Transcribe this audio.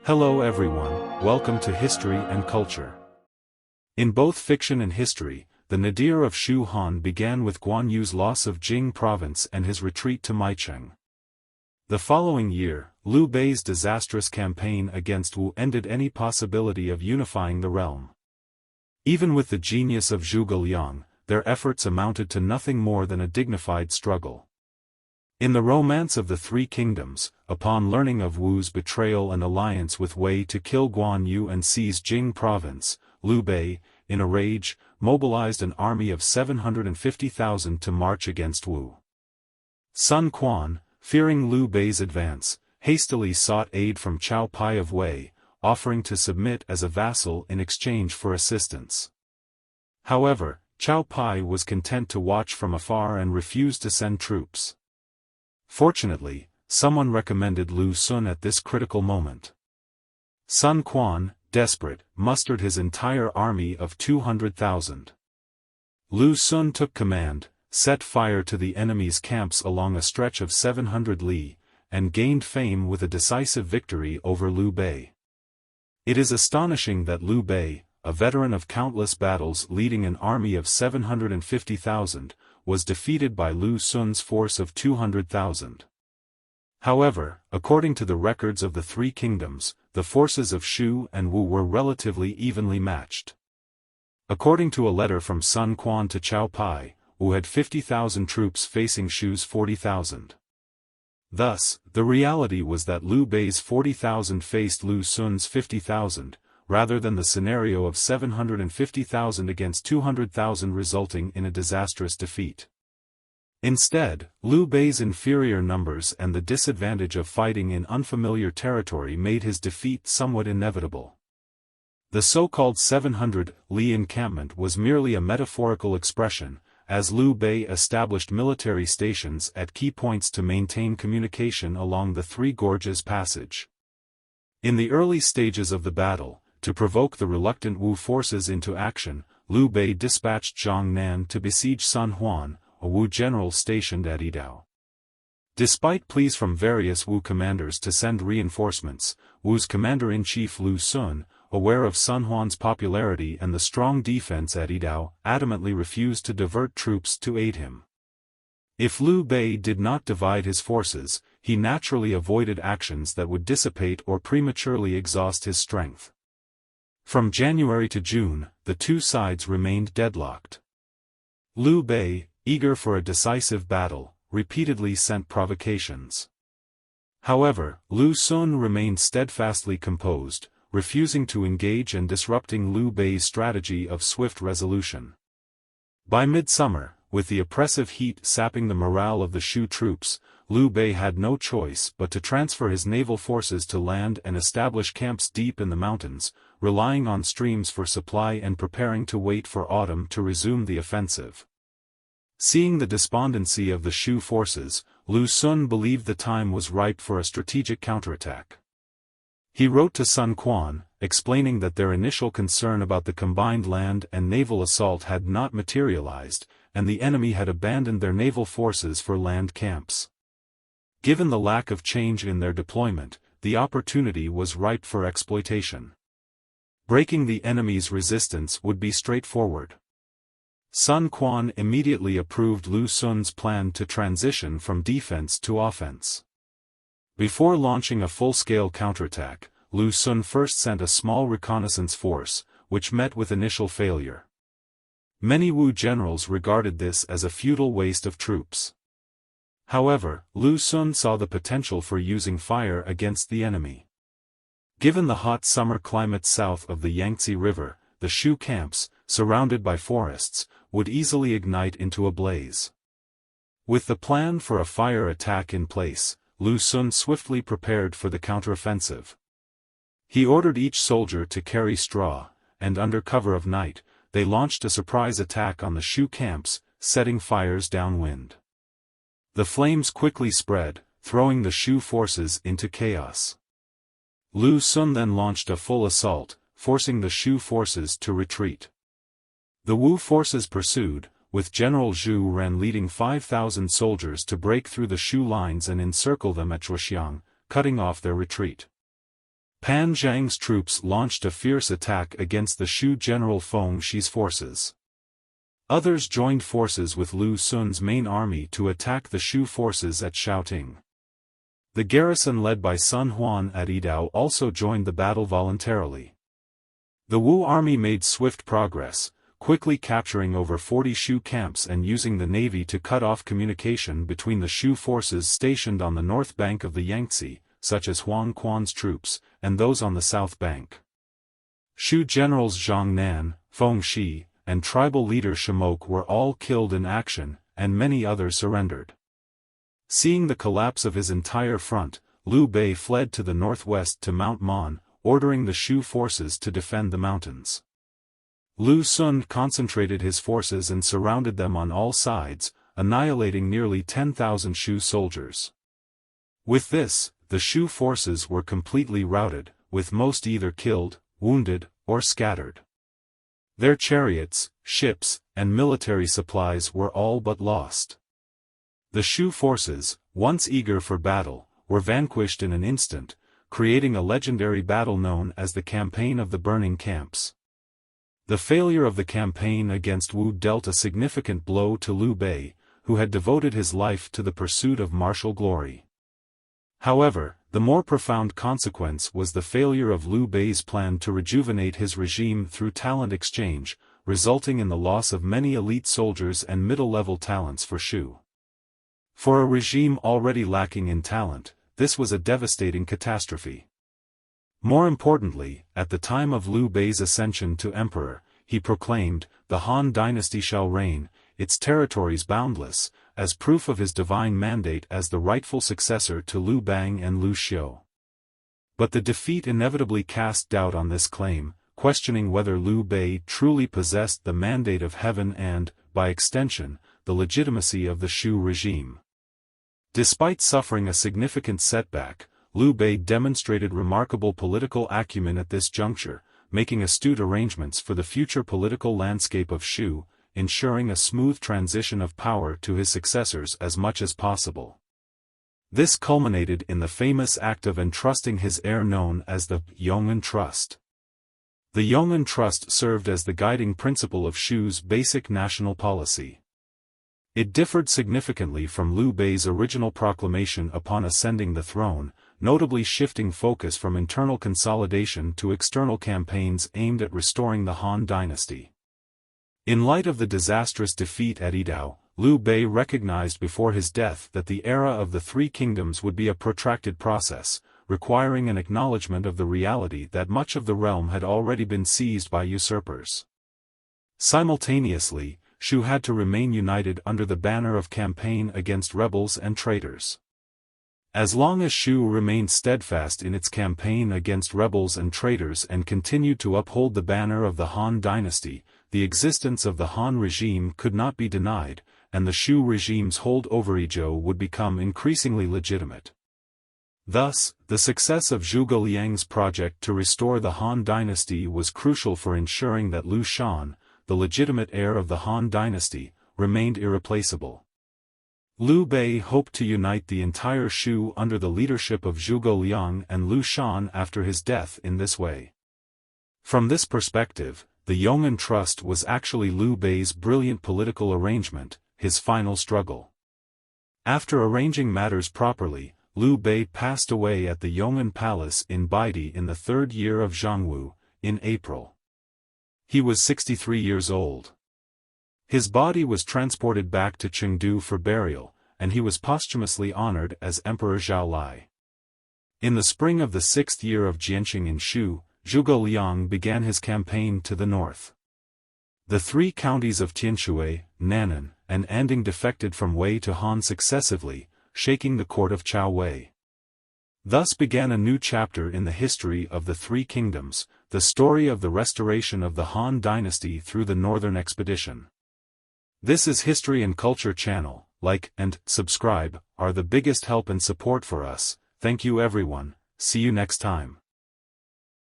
Hello everyone, welcome to History and Culture. In both fiction and history, the nadir of Shu Han began with Guan Yu's loss of Jing province and his retreat to Maicheng. The following year, Liu Bei's disastrous campaign against Wu ended any possibility of unifying the realm. Even with the genius of Zhuge Liang, their efforts amounted to nothing more than a dignified struggle. In the Romance of the Three Kingdoms, upon learning of Wu's betrayal and alliance with Wei to kill Guan Yu and seize Jing province, Liu Bei, in a rage, mobilized an army of 750,000 to march against Wu. Sun Quan, fearing Liu Bei's advance, hastily sought aid from Cao Pai of Wei, offering to submit as a vassal in exchange for assistance. However, Cao Pai was content to watch from afar and refused to send troops. Fortunately, someone recommended Lu Sun at this critical moment. Sun Quan, desperate, mustered his entire army of 200,000. Lu Sun took command, set fire to the enemy's camps along a stretch of 700 li, and gained fame with a decisive victory over Liu Bei. It is astonishing that Liu Bei, a veteran of countless battles leading an army of 750,000, was defeated by Lu Sun's force of 200,000. However, according to the records of the Three Kingdoms, the forces of Shu and Wu were relatively evenly matched. According to a letter from Sun Quan to Cao Pai, Wu had 50,000 troops facing Shu's 40,000. Thus, the reality was that Liu Bei's 40,000 faced Lu Sun's 50,000, rather than the scenario of 750,000 against 200,000 resulting in a disastrous defeat. Instead, Liu Bei's inferior numbers and the disadvantage of fighting in unfamiliar territory made his defeat somewhat inevitable. The so-called 700 li encampment was merely a metaphorical expression, as Liu Bei established military stations at key points to maintain communication along the Three Gorges Passage. In the early stages of the battle, to provoke the reluctant Wu forces into action, Liu Bei dispatched Zhang Nan to besiege Sun Huan, a Wu general stationed at Yidao. Despite pleas from various Wu commanders to send reinforcements, Wu's commander-in-chief Lu Sun, aware of Sun Huan's popularity and the strong defense at Yidao, adamantly refused to divert troops to aid him. If Liu Bei did not divide his forces, he naturally avoided actions that would dissipate or prematurely exhaust his strength. From January to June, the two sides remained deadlocked. Liu Bei, eager for a decisive battle, repeatedly sent provocations. However, Lu Sun remained steadfastly composed, refusing to engage and disrupting Liu Bei's strategy of swift resolution. By midsummer, with the oppressive heat sapping the morale of the Shu troops, Liu Bei had no choice but to transfer his naval forces to land and establish camps deep in the mountains, relying on streams for supply and preparing to wait for autumn to resume the offensive. Seeing the despondency of the Shu forces, Lu Sun believed the time was ripe for a strategic counterattack. He wrote to Sun Quan, explaining that their initial concern about the combined land and naval assault had not materialized, and the enemy had abandoned their naval forces for land camps. Given the lack of change in their deployment, the opportunity was ripe for exploitation. Breaking the enemy's resistance would be straightforward. Sun Quan immediately approved Lu Sun's plan to transition from defense to offense. Before launching a full-scale counterattack, Lu Sun first sent a small reconnaissance force, which met with initial failure. Many Wu generals regarded this as a futile waste of troops. However, Lu Sun saw the potential for using fire against the enemy. Given the hot summer climate south of the Yangtze River, the Shu camps, surrounded by forests, would easily ignite into a blaze. With the plan for a fire attack in place, Lu Sun swiftly prepared for the counteroffensive. He ordered each soldier to carry straw, and under cover of night, they launched a surprise attack on the Shu camps, setting fires downwind. The flames quickly spread, throwing the Shu forces into chaos. Lu Sun then launched a full assault, forcing the Shu forces to retreat. The Wu forces pursued, with General Zhu Ren leading 5,000 soldiers to break through the Shu lines and encircle them at Zhuoxiang, cutting off their retreat. Pan Zhang's troops launched a fierce attack against the Shu general Feng Shi's forces. Others joined forces with Lu Sun's main army to attack the Shu forces at Xiaoting. The garrison led by Sun Huan at Yidao also joined the battle voluntarily. The Wu army made swift progress, quickly capturing over 40 Shu camps and using the navy to cut off communication between the Shu forces stationed on the north bank of the Yangtze, such as Huang Quan's troops, and those on the south bank. Shu generals Zhang Nan, Feng Shi, and tribal leader Shimok were all killed in action, and many others surrendered. Seeing the collapse of his entire front, Liu Bei fled to the northwest to Mount Mon, ordering the Shu forces to defend the mountains. Lu Sun concentrated his forces and surrounded them on all sides, annihilating nearly 10,000 Shu soldiers. With this, the Shu forces were completely routed, with most either killed, wounded, or scattered. Their chariots, ships, and military supplies were all but lost. The Shu forces, once eager for battle, were vanquished in an instant, creating a legendary battle known as the Campaign of the Burning Camps. The failure of the campaign against Wu dealt a significant blow to Liu Bei, who had devoted his life to the pursuit of martial glory. However, the more profound consequence was the failure of Liu Bei's plan to rejuvenate his regime through talent exchange, resulting in the loss of many elite soldiers and middle-level talents for Shu. For a regime already lacking in talent, this was a devastating catastrophe. More importantly, at the time of Liu Bei's ascension to emperor, he proclaimed, "The Han Dynasty shall reign, its territories boundless," as proof of his divine mandate as the rightful successor to Liu Bang and Liu Xiu. But the defeat inevitably cast doubt on this claim, questioning whether Liu Bei truly possessed the mandate of heaven and, by extension, the legitimacy of the Shu regime. Despite suffering a significant setback, Liu Bei demonstrated remarkable political acumen at this juncture, making astute arrangements for the future political landscape of Shu, ensuring a smooth transition of power to his successors as much as possible. This culminated in the famous act of entrusting his heir known as the Yong'an Trust. The Yong'an Trust served as the guiding principle of Shu's basic national policy. It differed significantly from Liu Bei's original proclamation upon ascending the throne, notably shifting focus from internal consolidation to external campaigns aimed at restoring the Han Dynasty. In light of the disastrous defeat at Yidao, Liu Bei recognized before his death that the era of the Three Kingdoms would be a protracted process, requiring an acknowledgement of the reality that much of the realm had already been seized by usurpers. Simultaneously, Shu had to remain united under the banner of campaign against rebels and traitors. As long as Shu remained steadfast in its campaign against rebels and traitors and continued to uphold the banner of the Han Dynasty, the existence of the Han regime could not be denied, and the Shu regime's hold over Izhou would become increasingly legitimate. Thus, the success of Zhuge Liang's project to restore the Han Dynasty was crucial for ensuring that Liu Shan, the legitimate heir of the Han Dynasty, remained irreplaceable. Liu Bei hoped to unite the entire Shu under the leadership of Zhuge Liang and Liu Shan after his death in this way. From this perspective, the Yong'an Trust was actually Liu Bei's brilliant political arrangement, his final struggle. After arranging matters properly, Liu Bei passed away at the Yong'an Palace in Baidu in the third year of Zhangwu, in April. He was 63 years old. His body was transported back to Chengdu for burial, and he was posthumously honored as Emperor Zhaolai. In the spring of the 6th year of Jianqing in Shu, Zhuge Liang began his campaign to the north. The three counties of Tianshui, Nannan, and Anding defected from Wei to Han successively, shaking the court of Chao Wei. Thus began a new chapter in the history of the Three Kingdoms, the story of the restoration of the Han Dynasty through the Northern Expedition. This is History and Culture channel. Like and subscribe are the biggest help and support for us. Thank you everyone. See you next time.